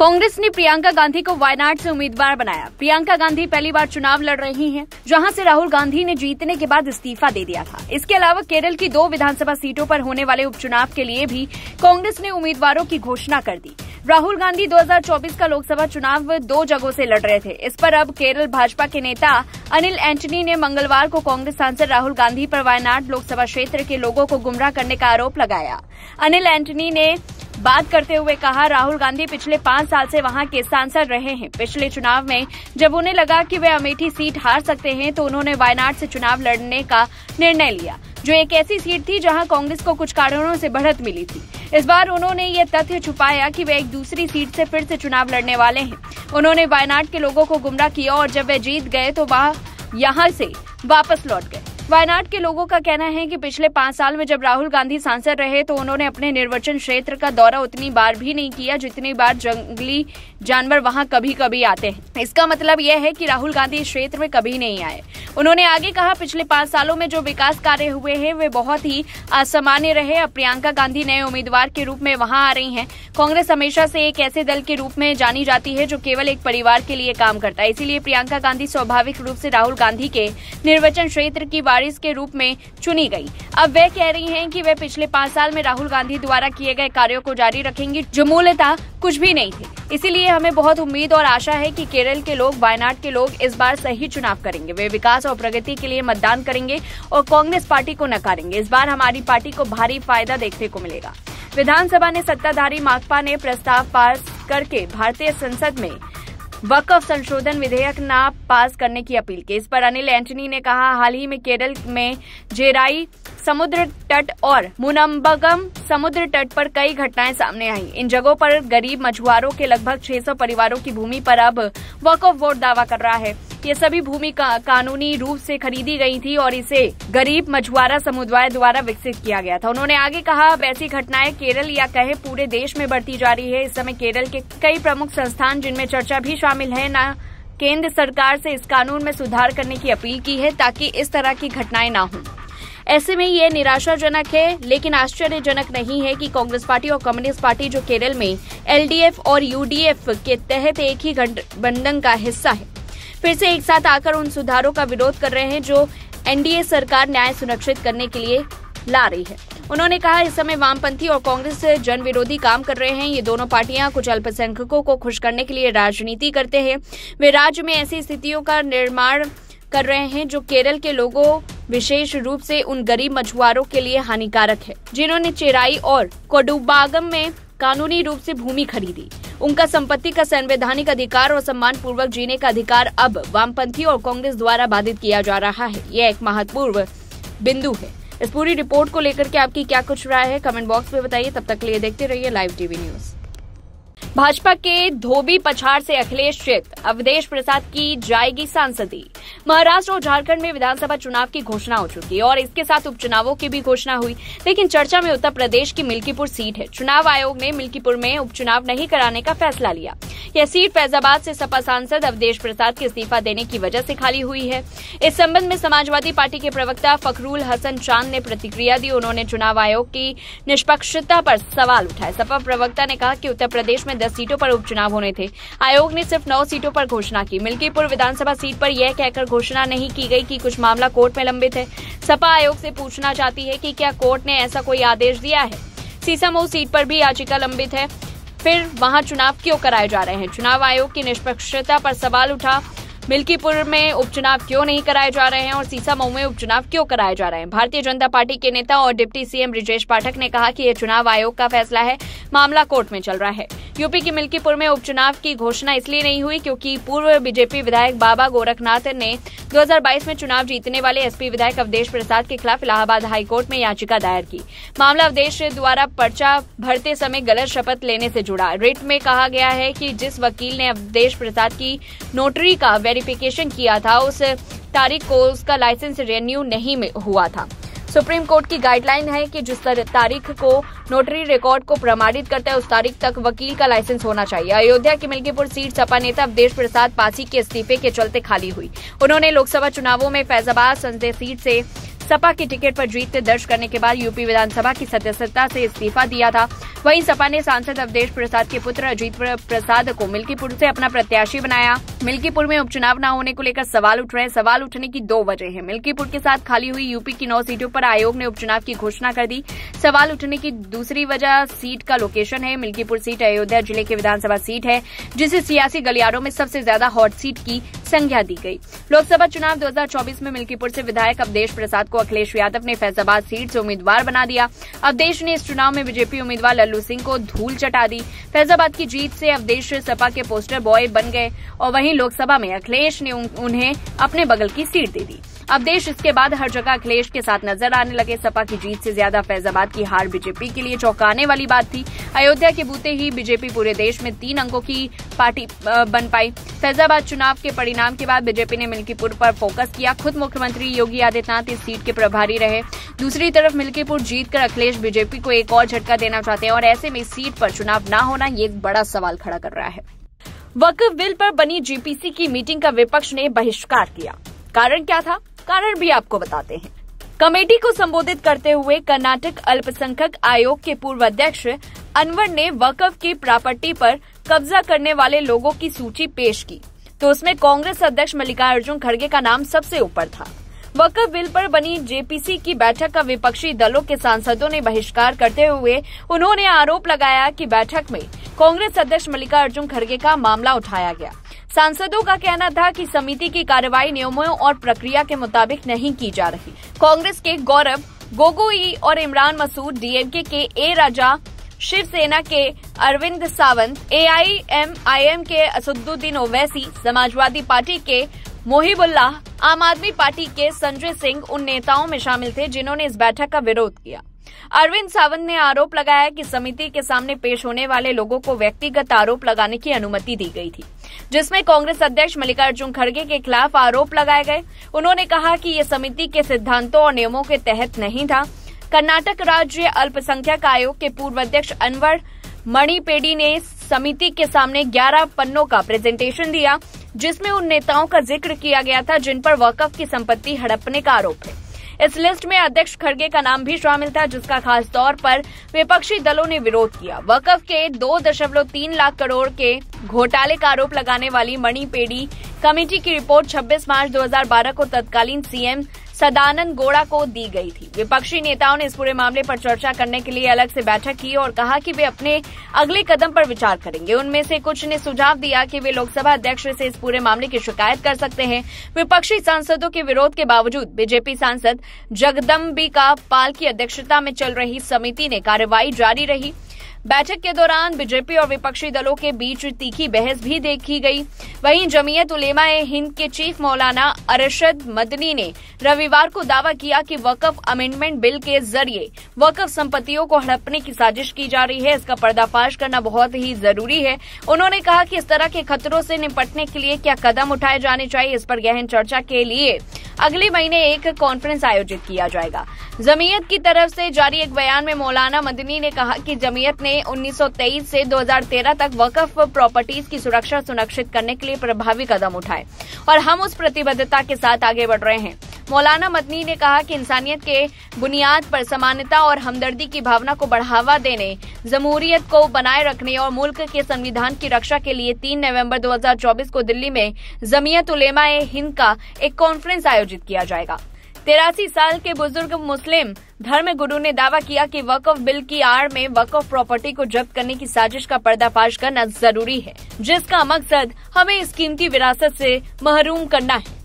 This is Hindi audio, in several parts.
कांग्रेस ने प्रियंका गांधी को वायनाड से उम्मीदवार बनाया। प्रियंका गांधी पहली बार चुनाव लड़ रही हैं, जहां से राहुल गांधी ने जीतने के बाद इस्तीफा दे दिया था। इसके अलावा केरल की 2 विधानसभा सीटों पर होने वाले उपचुनाव के लिए भी कांग्रेस ने उम्मीदवारों की घोषणा कर दी। राहुल गांधी 2024 का लोकसभा चुनाव 2 जगहों से लड़ रहे थे। इस पर अब केरल भाजपा के नेता अनिल एंटनी ने मंगलवार को कांग्रेस सांसद राहुल गांधी पर वायनाड लोकसभा क्षेत्र के लोगों को गुमराह करने का आरोप लगाया। अनिल एंटनी ने बात करते हुए कहा, राहुल गांधी पिछले 5 साल से वहां के सांसद रहे हैं। पिछले चुनाव में जब उन्हें लगा कि वे अमेठी सीट हार सकते हैं तो उन्होंने वायनाड से चुनाव लड़ने का निर्णय लिया, जो एक ऐसी सीट थी जहां कांग्रेस को कुछ कारणों से बढ़त मिली थी। इस बार उन्होंने ये तथ्य छुपाया कि वे एक दूसरी सीट से फिर से चुनाव लड़ने वाले हैं। उन्होंने वायनाड के लोगों को गुमराह किया और जब वे जीत गए तो वह यहां से वापस लौट गए। वायनाड के लोगों का कहना है कि पिछले 5 साल में जब राहुल गांधी सांसद रहे तो उन्होंने अपने निर्वाचन क्षेत्र का दौरा उतनी बार भी नहीं किया जितनी बार जंगली जानवर वहां कभी कभी आते हैं। इसका मतलब यह है कि राहुल गांधी इस क्षेत्र में कभी नहीं आए। उन्होंने आगे कहा, पिछले 5 सालों में जो विकास कार्य हुए हैं वे बहुत ही असामान्य रहे। अब प्रियंका गांधी नए उम्मीदवार के रूप में वहां आ रही हैं। कांग्रेस हमेशा से एक ऐसे दल के रूप में जानी जाती है जो केवल एक परिवार के लिए काम करता है। इसीलिए प्रियंका गांधी स्वाभाविक रूप से राहुल गांधी के निर्वाचन क्षेत्र की वारिस के रूप में चुनी गई। अब वे कह रही हैं कि वे पिछले 5 साल में राहुल गांधी द्वारा किए गए कार्यों को जारी रखेंगी, जो मूलतः कुछ भी नहीं थे। इसीलिए हमें बहुत उम्मीद और आशा है कि केरल के लोग, वायनाड के लोग इस बार सही चुनाव करेंगे। वे विकास और प्रगति के लिए मतदान करेंगे और कांग्रेस पार्टी को नकारेंगे। इस बार हमारी पार्टी को भारी फायदा देखने को मिलेगा। विधानसभा ने सत्ताधारी माकपा ने प्रस्ताव पास करके भारतीय संसद में वक्फ संशोधन विधेयक न पास करने की अपील की। इस पर अनिल एंटनी ने कहा, हाल ही में केरल में जेराई समुद्र तट और मुनम्बगम समुद्र तट पर कई घटनाएं सामने आई। इन जगहों पर गरीब मछुआरों के लगभग 600 परिवारों की भूमि पर अब वक्फ बोर्ड दावा कर रहा है। ये सभी भूमि कानूनी रूप से खरीदी गई थी और इसे गरीब मछुआरा समुदाय द्वारा विकसित किया गया था। उन्होंने आगे कहा, अब ऐसी घटनाएं केरल या कहे पूरे देश में बढ़ती जा रही है। इस समय केरल के कई प्रमुख संस्थान, जिनमें चर्चा भी शामिल है, न केंद्र सरकार से इस कानून में सुधार करने की अपील की है ताकि इस तरह की घटनाएं न हों। ऐसे में ये निराशाजनक है, लेकिन आश्चर्यजनक नहीं है कि कांग्रेस पार्टी और कम्युनिस्ट पार्टी, जो केरल में एलडीएफ और यूडीएफ के तहत एक ही गठबंधन का हिस्सा है, फिर से एक साथ आकर उन सुधारों का विरोध कर रहे हैं जो एनडीए सरकार न्याय सुनिश्चित करने के लिए ला रही है। उन्होंने कहा, इस समय वामपंथी और कांग्रेस जन विरोधी काम कर रहे हैं। ये दोनों पार्टियां कुछ अल्पसंख्यकों को खुश करने के लिए राजनीति करते हैं। वे राज्य में ऐसी स्थितियों का निर्माण कर रहे हैं जो केरल के लोगों, विशेष रूप से उन गरीब मछुआरों के लिए हानिकारक है, जिन्होंने चेराई और कोडुबागम में कानूनी रूप से भूमि खरीदी। उनका संपत्ति का संवैधानिक अधिकार और सम्मान पूर्वक जीने का अधिकार अब वामपंथी और कांग्रेस द्वारा बाधित किया जा रहा है। यह एक महत्वपूर्ण बिंदु है। इस पूरी रिपोर्ट को लेकर के आपकी क्या कुछ राय है, कमेंट बॉक्स में बताइए। तब तक के लिए देखते रहिए लाइव टीवी न्यूज। भाजपा के धोबी पछाड़ से अखिलेश चित, अवधेश प्रसाद की जाएगी सांसदी। महाराष्ट्र और झारखंड में विधानसभा चुनाव की घोषणा हो चुकी है और इसके साथ उपचुनावों की भी घोषणा हुई, लेकिन चर्चा में उत्तर प्रदेश की मिल्कीपुर सीट है। चुनाव आयोग ने मिल्कीपुर में उपचुनाव नहीं कराने का फैसला लिया। यह सीट फैजाबाद से सपा सांसद अवधेश प्रसाद के इस्तीफा देने की वजह से खाली हुई है। इस संबंध में समाजवादी पार्टी के प्रवक्ता फखरुल हसन चांद ने प्रतिक्रिया दी। उन्होंने चुनाव आयोग की निष्पक्षता पर सवाल उठाए। सपा प्रवक्ता ने कहा कि उत्तर प्रदेश में 10 सीटों पर उपचुनाव होने थे। आयोग ने सिर्फ 9 सीटों पर घोषणा की। मिल्कीपुर विधानसभा सीट पर यह कहकर घोषणा नहीं की गई कि कुछ मामला कोर्ट में लंबित है। सपा आयोग से पूछना चाहती है कि क्या कोर्ट ने ऐसा कोई आदेश दिया है। सीसामऊ सीट पर भी याचिका लंबित है, फिर वहां चुनाव क्यों कराए जा रहे हैं। चुनाव आयोग की निष्पक्षता पर सवाल उठा। मिल्कीपुर में उपचुनाव क्यों नहीं कराए जा रहे हैं और सीसामऊ में उपचुनाव क्यों कराए जा रहे हैं। भारतीय जनता पार्टी के नेता और डिप्टी सीएम ब्रिजेश पाठक ने कहा कि यह चुनाव आयोग का फैसला है, मामला कोर्ट में चल रहा है। यूपी की मिल्कीपुर में उपचुनाव की घोषणा इसलिए नहीं हुई क्योंकि पूर्व बीजेपी विधायक बाबा गोरखनाथ ने 2022 में चुनाव जीतने वाले एसपी विधायक अवधेश प्रसाद के खिलाफ इलाहाबाद हाईकोर्ट में याचिका दायर की। मामला अवधेश द्वारा पर्चा भरते समय गलत शपथ लेने से जुड़ा। रिट में कहा गया है कि जिस वकील ने अवधेश प्रसाद की नोटरी का वेरिफिकेशन किया था, उस तारीख को उसका लाइसेंस रिन्यू नहीं हुआ था। सुप्रीम कोर्ट की गाइडलाइन है कि जिस तारीख को नोटरी रिकॉर्ड को प्रमाणित करता है उस तारीख तक वकील का लाइसेंस होना चाहिए। अयोध्या की मिल्कीपुर सीट सपा नेता अवधेश प्रसाद पासी के इस्तीफे के चलते खाली हुई। उन्होंने लोकसभा चुनावों में फैजाबाद संसदीय सीट से सपा के टिकट पर जीत दर्ज करने के बाद यूपी विधानसभा की सदस्यता से इस्तीफा दिया था। वहीं सपा ने सांसद अवधेश प्रसाद के पुत्र अजीत प्रसाद को मिल्कीपुर से अपना प्रत्याशी बनाया। मिल्कीपुर में उपचुनाव न होने को लेकर सवाल उठ रहे हैं। सवाल उठने की दो वजह है। मिल्कीपुर के साथ खाली हुई यूपी की 9 सीटों पर आयोग ने उपचुनाव की घोषणा कर दी। सवाल उठने की दूसरी वजह सीट का लोकेशन है। मिल्कीपुर सीट अयोध्या जिले की विधानसभा सीट है, जिसे सियासी गलियारों में सबसे ज्यादा हॉट सीट की संज्ञा दी गई। लोकसभा चुनाव 2024 में मिल्कीपुर से विधायक अवधेश प्रसाद को अखिलेश यादव ने फैजाबाद सीट से उम्मीदवार बना दिया। अवधेश ने इस चुनाव में बीजेपी उम्मीदवार लल्लू सिंह को धूल चटा दी। फैजाबाद की जीत से अवधेश सपा के पोस्टर बॉय बन गए और वहीं लोकसभा में अखिलेश ने उन्हें अपने बगल की सीट दे दी। अवधेश इसके बाद हर जगह अखिलेश के साथ नजर आने लगे। सपा की जीत से ज्यादा फैजाबाद की हार बीजेपी के लिए चौंकाने वाली बात थी। अयोध्या के बूते ही बीजेपी पूरे देश में 3 अंकों की पार्टी बन पाई। फैजाबाद चुनाव के परिणाम के बाद बीजेपी ने मिल्कीपुर पर फोकस किया। खुद मुख्यमंत्री योगी आदित्यनाथ इस सीट के प्रभारी रहे। दूसरी तरफ मिल्कीपुर जीतकर अखिलेश बीजेपी को एक और झटका देना चाहते हैं और ऐसे में इस सीट पर चुनाव न होना ये एक बड़ा सवाल खड़ा कर रहा है। वक्फ बिल पर बनी जीपीसी की मीटिंग का विपक्ष ने बहिष्कार किया। कारण क्या था? कारण भी आपको बताते हैं। कमेटी को संबोधित करते हुए कर्नाटक अल्पसंख्यक आयोग के पूर्व अध्यक्ष अनवर ने वक्फ की प्रॉपर्टी पर कब्जा करने वाले लोगों की सूची पेश की तो उसमें कांग्रेस अध्यक्ष मल्लिकार्जुन खड़गे का नाम सबसे ऊपर था। वक्फ बिल पर बनी जेपीसी की बैठक का विपक्षी दलों के सांसदों ने बहिष्कार करते हुए उन्होंने आरोप लगाया कि बैठक में कांग्रेस अध्यक्ष मल्लिकार्जुन खड़गे का मामला उठाया गया। सांसदों का कहना था कि समिति की कार्रवाई नियमों और प्रक्रिया के मुताबिक नहीं की जा रही। कांग्रेस के गौरव गोगोई और इमरान मसूद, डीएमके के ए राजा, शिवसेना के अरविंद सावंत, एआईएमआईएम के असदुद्दीन ओवैसी, समाजवादी पार्टी के मोहिबुल्लाह, आम आदमी पार्टी के संजय सिंह उन नेताओं में शामिल थे जिन्होंने इस बैठक का विरोध किया। अरविंद सावंत ने आरोप लगाया कि समिति के सामने पेश होने वाले लोगों को व्यक्तिगत आरोप लगाने की अनुमति दी गई थी, जिसमें कांग्रेस अध्यक्ष मल्लिकार्जुन खड़गे के खिलाफ आरोप लगाए गए। उन्होंने कहा कि ये समिति के सिद्धांतों और नियमों के तहत नहीं था। कर्नाटक राज्य अल्पसंख्यक आयोग के पूर्व अध्यक्ष अनवर मणिपेडी ने समिति के सामने 11 पन्नों का प्रेजेंटेशन दिया, जिसमें उन नेताओं का जिक्र किया गया था जिन पर वक्फ की संपत्ति हड़पने का आरोप है। इस लिस्ट में अध्यक्ष खड़गे का नाम भी शामिल था, जिसका खास तौर पर विपक्षी दलों ने विरोध किया। वक्फ के 2.3 लाख करोड़ के घोटाले का आरोप लगाने वाली मणिपेडी कमेटी की रिपोर्ट 26 मार्च 2012 को तत्कालीन सीएम सदानंद गौड़ा को दी गई थी। विपक्षी नेताओं ने इस पूरे मामले पर चर्चा करने के लिए अलग से बैठक की और कहा कि वे अपने अगले कदम पर विचार करेंगे। उनमें से कुछ ने सुझाव दिया कि वे लोकसभा अध्यक्ष से इस पूरे मामले की शिकायत कर सकते हैं। विपक्षी सांसदों के विरोध के बावजूद बीजेपी सांसद जगदम्बिका पाल की अध्यक्षता में चल रही समिति ने कार्यवाही जारी रही। बैठक के दौरान बीजेपी और विपक्षी दलों के बीच तीखी बहस भी देखी गई। वहीं जमीयत उलेमा-ए-हिंद के चीफ मौलाना अरशद मदनी ने रविवार को दावा किया कि वक्फ अमेंडमेंट बिल के जरिए वक्फ संपत्तियों को हड़पने की साजिश की जा रही है। इसका पर्दाफाश करना बहुत ही जरूरी है। उन्होंने कहा कि इस तरह के खतरों से निपटने के लिए क्या कदम उठाए जाने चाहिए, इस पर गहन चर्चा के लिए अगले महीने एक कॉन्फ्रेंस आयोजित किया जाएगा। जमीयत की तरफ से जारी एक बयान में मौलाना मदनी ने कहा कि जमीयत ने 1923 से 2013 तक वक्फ प्रॉपर्टीज की सुरक्षा सुनिश्चित करने के लिए प्रभावी कदम उठाए और हम उस प्रतिबद्धता के साथ आगे बढ़ रहे हैं। मौलाना मदनी ने कहा कि इंसानियत के बुनियाद पर समानता और हमदर्दी की भावना को बढ़ावा देने, जमहूरियत को बनाए रखने और मुल्क के संविधान की रक्षा के लिए 3 नवंबर 2024 को दिल्ली में जमीयत उलेमा-ए-हिंद का एक कॉन्फ्रेंस आयोजित किया जाएगा। 83 साल के बुजुर्ग मुस्लिम धर्म गुरु ने दावा किया कि वक्फ बिल की आड़ में वक्फ प्रॉपर्टी को जब्त करने की साजिश का पर्दाफाश करना जरूरी है, जिसका मकसद हमें इस कीमती विरासत से महरूम करना है।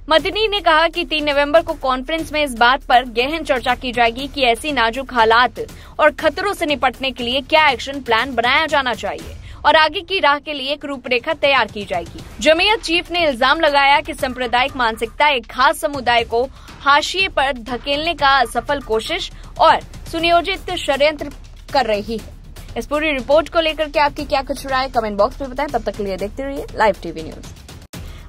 मदनी ने कहा कि 3 नवंबर को कॉन्फ्रेंस में इस बात पर गहन चर्चा की जाएगी कि ऐसी नाजुक हालात और खतरों से निपटने के लिए क्या एक्शन प्लान बनाया जाना चाहिए और आगे की राह के लिए एक रूपरेखा तैयार की जाएगी। जमीयत चीफ ने इल्जाम लगाया कि सांप्रदायिक मानसिकता एक खास समुदाय को हाशिए पर धकेलने का असफल कोशिश और सुनियोजित षड्यंत्र कर रही है। इस पूरी रिपोर्ट को लेकर के आपकी क्या कुछ राय, कमेंट बॉक्स में बताएं। तब तक के लिए देखते रहिए लाइव टीवी न्यूज।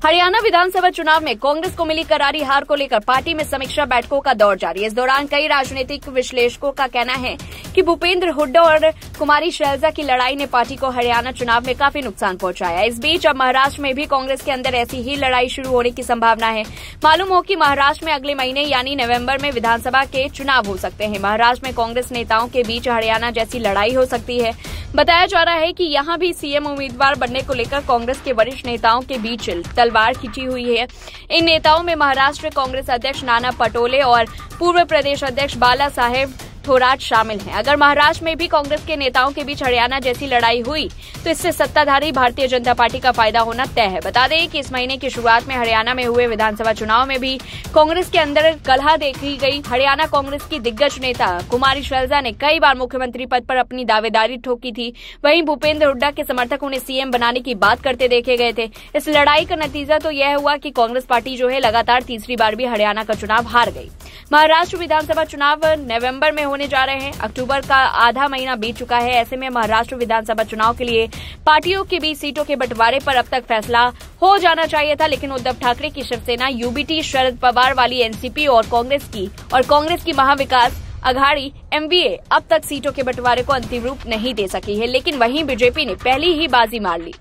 हरियाणा विधानसभा चुनाव में कांग्रेस को मिली करारी हार को लेकर पार्टी में समीक्षा बैठकों का दौर जारी है। इस दौरान कई राजनीतिक विश्लेषकों का कहना है कि भूपेंद्र हुड्डा और कुमारी शैलजा की लड़ाई ने पार्टी को हरियाणा चुनाव में काफी नुकसान पहुंचाया। इस बीच अब महाराष्ट्र में भी कांग्रेस के अंदर ऐसी ही लड़ाई शुरू होने की संभावना है। मालूम हो कि महाराष्ट्र में अगले महीने यानी नवंबर में विधानसभा के चुनाव हो सकते हैं। महाराष्ट्र में कांग्रेस नेताओं के बीच हरियाणा जैसी लड़ाई हो सकती है। बताया जा रहा है कि यहां भी सीएम उम्मीदवार बनने को लेकर कांग्रेस के वरिष्ठ नेताओं के बीच तलवार खींची हुई है। इन नेताओं में महाराष्ट्र कांग्रेस अध्यक्ष नाना पटोले और पूर्व प्रदेश अध्यक्ष बाला साहेब थोराट शामिल हैं। अगर महाराष्ट्र में भी कांग्रेस के नेताओं के बीच हरियाणा जैसी लड़ाई हुई तो इससे सत्ताधारी भारतीय जनता पार्टी का फायदा होना तय है। बता दें कि इस महीने की शुरुआत में हरियाणा में हुए विधानसभा चुनाव में भी कांग्रेस के अंदर कलह देखी गई। हरियाणा कांग्रेस की दिग्गज नेता कुमारी शैलजा ने कई बार मुख्यमंत्री पद पर अपनी दावेदारी ठोकी थी। वहीं भूपेंद्र हुड्डा के समर्थक उन्हें सीएम बनाने की बात करते देखे गए थे। इस लड़ाई का नतीजा तो यह हुआ कि कांग्रेस पार्टी जो है लगातार तीसरी बार भी हरियाणा का चुनाव हार गई। महाराष्ट्र विधानसभा चुनाव नवंबर में होने जा रहे हैं। अक्टूबर का आधा महीना बीत चुका है। ऐसे में महाराष्ट्र विधानसभा चुनाव के लिए पार्टियों के बीच सीटों के बंटवारे पर अब तक फैसला हो जाना चाहिए था, लेकिन उद्धव ठाकरे की शिवसेना, यूबीटी, शरद पवार वाली एनसीपी और कांग्रेस की महाविकास अघाड़ी एमवीए अब तक सीटों के बंटवारे को अंतिम रूप नहीं दे सकी है। लेकिन वहीं बीजेपी ने पहली ही बाजी मार ली।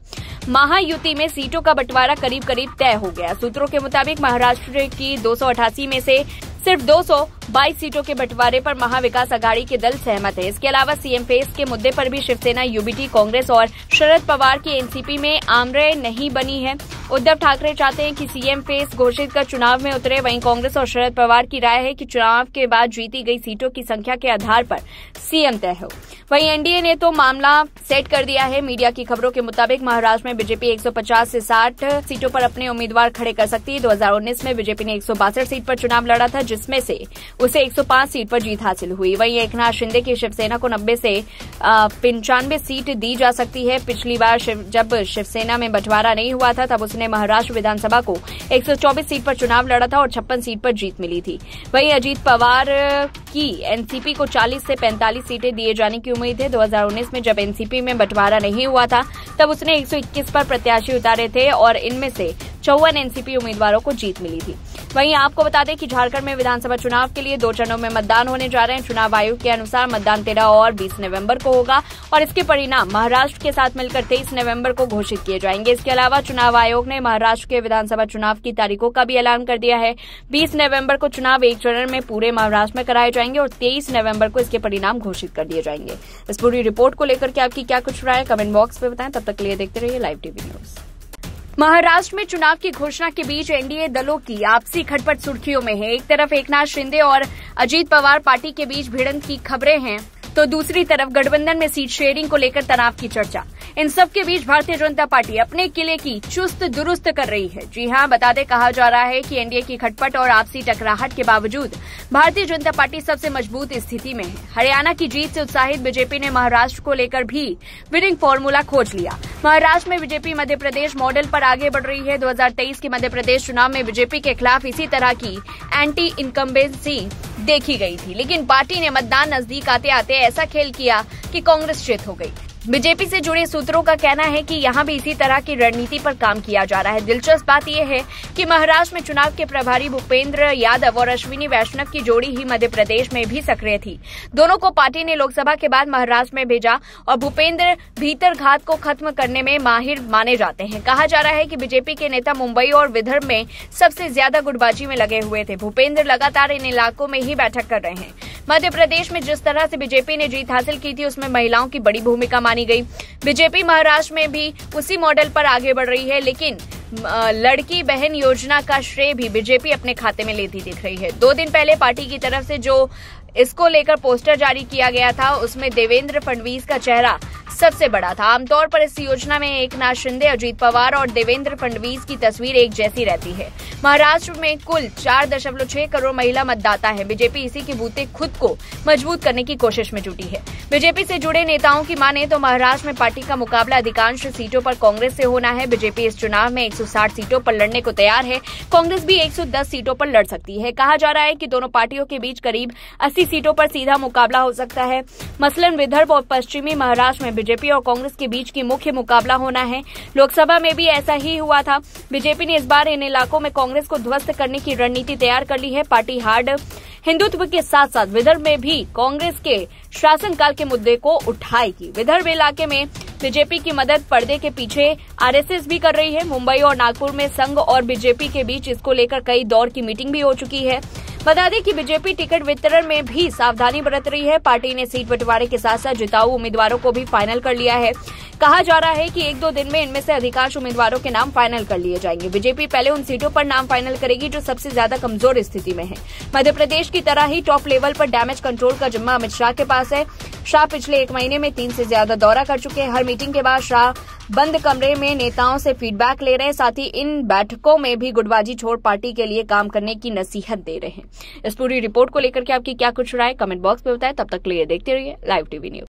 महायुति में सीटों का बंटवारा करीब करीब तय हो गया। सूत्रों के मुताबिक महाराष्ट्र की 288 में से सिर्फ 222 सीटों के बंटवारे पर महाविकास अघाड़ी के दल सहमत है। इसके अलावा सीएम फेस के मुद्दे पर भी शिवसेना, यूबीटी, कांग्रेस और शरद पवार की एनसीपी में आमरे नहीं बनी है। उद्धव ठाकरे चाहते हैं कि सीएम फेस घोषित कर चुनाव में उतरे। वहीं कांग्रेस और शरद पवार की राय है कि चुनाव के बाद जीती गई सीटों की संख्या के आधार पर सीएम तय हो। वहीं एनडीए ने तो मामला सेट कर दिया है। मीडिया की खबरों के मुताबिक महाराष्ट्र में बीजेपी 150 से 60 सीटों पर अपने उम्मीदवार खड़े कर सकती है। 2019 में बीजेपी ने 162 सीट पर चुनाव लड़ा था, जिसमें से उसे 105 सीट पर जीत हासिल हुई। वहीं एकनाथ शिंदे की शिवसेना को 90 से 95 सीट दी जा सकती है। पिछली बार जब शिवसेना में बंटवारा नहीं हुआ था तब उसने महाराष्ट्र विधानसभा को 124 सीट पर चुनाव लड़ा था और 56 सीट पर जीत मिली थी। वहीं अजीत पवार की एनसीपी को 40 से 45 सीटें दिए जाने की उम्मीद है। 2019 में जब एनसीपी में बंटवारा नहीं हुआ था तब उसने 121 पर प्रत्याशी उतारे थे और इनमें से 54 एनसीपी उम्मीदवारों को जीत मिली थी। वहीं आपको बता दें कि झारखंड में विधानसभा चुनाव के लिए 2 चरणों में मतदान होने जा रहे हैं। चुनाव आयोग के अनुसार मतदान 13 और 20 नवंबर को होगा और इसके परिणाम महाराष्ट्र के साथ मिलकर 23 नवंबर को घोषित किए जाएंगे। इसके अलावा चुनाव आयोग ने महाराष्ट्र के विधानसभा चुनाव की तारीखों का भी ऐलान कर दिया है। 20 नवंबर को चुनाव एक चरण में पूरे महाराष्ट्र में कराए जाएंगे और 23 नवंबर को इसके परिणाम घोषित कर दिए जाएंगे। इस पूरी रिपोर्ट को लेकर के आपकी क्या कुछ राय है, कमेंट बॉक्स में बताएं। तब तक के लिए देखते रहिए लाइव टीवी न्यूज। महाराष्ट्र में चुनाव की घोषणा के बीच एनडीए दलों की आपसी खटपट सुर्खियों में है। एक तरफ एकनाथ शिंदे और अजीत पवार पार्टी के बीच भिड़ंत की खबरें हैं तो दूसरी तरफ गठबंधन में सीट शेयरिंग को लेकर तनाव की चर्चा। इन सब के बीच भारतीय जनता पार्टी अपने किले की चुस्त दुरुस्त कर रही है। जी हां, बता दें कहा जा रहा है कि एनडीए की खटपट और आपसी टकराहट के बावजूद भारतीय जनता पार्टी सबसे मजबूत स्थिति में है। हरियाणा की जीत से उत्साहित बीजेपी ने महाराष्ट्र को लेकर भी विनिंग फॉर्मूला खोज लिया। महाराष्ट्र में बीजेपी मध्य प्रदेश मॉडल पर आगे बढ़ रही है। 2023 के मध्य प्रदेश चुनाव में बीजेपी के खिलाफ इसी तरह की एंटी इनकम्बेंसी देखी गई थी, लेकिन पार्टी ने मतदान नजदीक आते आते ऐसा खेल किया कि कांग्रेस चित हो गई। बीजेपी से जुड़े सूत्रों का कहना है कि यहां भी इसी तरह की रणनीति पर काम किया जा रहा है। दिलचस्प बात यह है कि महाराष्ट्र में चुनाव के प्रभारी भूपेंद्र यादव और अश्विनी वैष्णव की जोड़ी ही मध्य प्रदेश में भी सक्रिय थी। दोनों को पार्टी ने लोकसभा के बाद महाराष्ट्र में भेजा और भूपेंद्र भीतर घात को खत्म करने में माहिर माने जाते हैं। कहा जा रहा है कि बीजेपी के नेता मुंबई और विदर्भ में सबसे ज्यादा गुटबाजी में लगे हुए थे। भूपेंद्र लगातार इन इलाकों में ही बैठक कर रहे हैं। मध्य प्रदेश में जिस तरह से बीजेपी ने जीत हासिल की थी उसमें महिलाओं की बड़ी भूमिका मानी गई। बीजेपी महाराष्ट्र में भी उसी मॉडल पर आगे बढ़ रही है, लेकिन लड़की बहन योजना का श्रेय भी बीजेपी अपने खाते में लेती दिख रही है। 2 दिन पहले पार्टी की तरफ से जो इसको लेकर पोस्टर जारी किया गया था उसमें देवेंद्र फडणवीस का चेहरा सबसे बड़ा था। आमतौर पर इस योजना में एकनाथ शिंदे, अजीत पवार और देवेंद्र फडणवीस की तस्वीर एक जैसी रहती है। महाराष्ट्र में कुल 4.6 करोड़ महिला मतदाता है। बीजेपी इसी के बूते खुद को मजबूत करने की कोशिश में जुटी है। बीजेपी से जुड़े नेताओं की माने तो महाराष्ट्र में पार्टी का मुकाबला अधिकांश सीटों पर कांग्रेस से होना है। बीजेपी इस चुनाव में 160 सीटों पर लड़ने को तैयार है। कांग्रेस भी 110 सीटों पर लड़ सकती है। कहा जा रहा है कि दोनों पार्टियों के बीच करीब 80 सीटों पर सीधा मुकाबला हो सकता है। मसलन विदर्भ और पश्चिमी महाराष्ट्र में बीजेपी और कांग्रेस के बीच की मुख्य मुकाबला होना है। लोकसभा में भी ऐसा ही हुआ था। बीजेपी ने इस बार इन इलाकों में कांग्रेस को ध्वस्त करने की रणनीति तैयार कर ली है। पार्टी हार्ड हिंदुत्व के साथ साथ विदर्भ में भी कांग्रेस के शासनकाल के मुद्दे को उठाएगी। विदर्भ इलाके में बीजेपी की मदद पर्दे के पीछे आरएसएस भी कर रही है। मुंबई और नागपुर में संघ और बीजेपी के बीच इसको लेकर कई दौर की मीटिंग भी हो चुकी है। बता दें कि बीजेपी टिकट वितरण में भी सावधानी बरत रही है। पार्टी ने सीट बंटवारे के साथ साथ जिताऊ उम्मीदवारों को भी फाइनल कर लिया है। कहा जा रहा है कि 1-2 दिन में इनमें से अधिकांश उम्मीदवारों के नाम फाइनल कर लिए जाएंगे। बीजेपी पहले उन सीटों पर नाम फाइनल करेगी जो सबसे ज्यादा कमजोर स्थिति में है। मध्य प्रदेश की तरह ही टॉप लेवल पर डैमेज कंट्रोल का जिम्मा अमित शाह के पास है। शाह पिछले 1 महीने में 3 से ज्यादा दौरा कर चुके हैं। हर मीटिंग के बाद शाह बंद कमरे में नेताओं से फीडबैक ले रहे हैं। साथ ही इन बैठकों में भी गुटबाजी छोड़ पार्टी के लिए काम करने की नसीहत दे रहे हैं। इस पूरी रिपोर्ट को लेकर के आपकी क्या कुछ राय, कमेंट बॉक्स में बताएं। तब तक के लिए देखते रहिए लाइव टीवी न्यूज।